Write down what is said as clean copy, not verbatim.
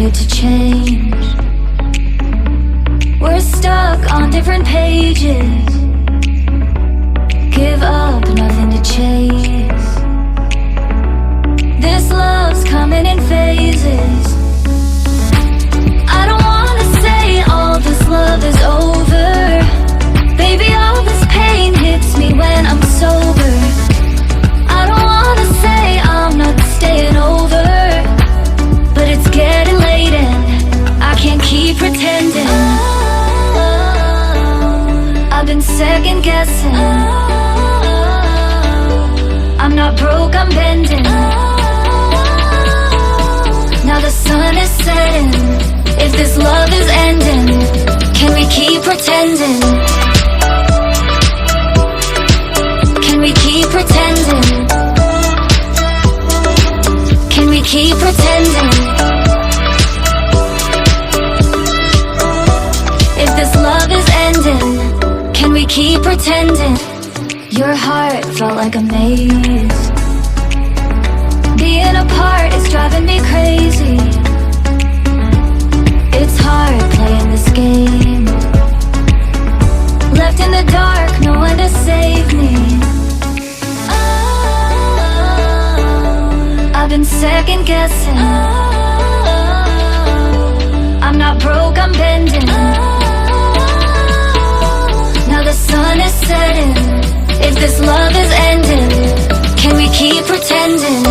started to change. We're stuck on different pages. Give up, nothing to chase. This love's coming in phases. I don't wanna say all this love is over. Baby, all this pain hits me when I'm sober. I don't wanna say I'm not staying over, but it's getting late and I can't keep pretending. I've been second guessing. I'm not broke, I'm bending. Now the sun is setting. If this love is ending, can we keep pretending? Can we keep pretending? Can we keep pretending? If this love is ending, can we keep pretending? Your heart felt like a maze. Being apart is driving me crazy. It's hard playing this game. Left in the dark, no one to save me. I've been second guessing. I'm not broke, I'm bending. Now the sun is setting. If this love is ending, can we keep pretending?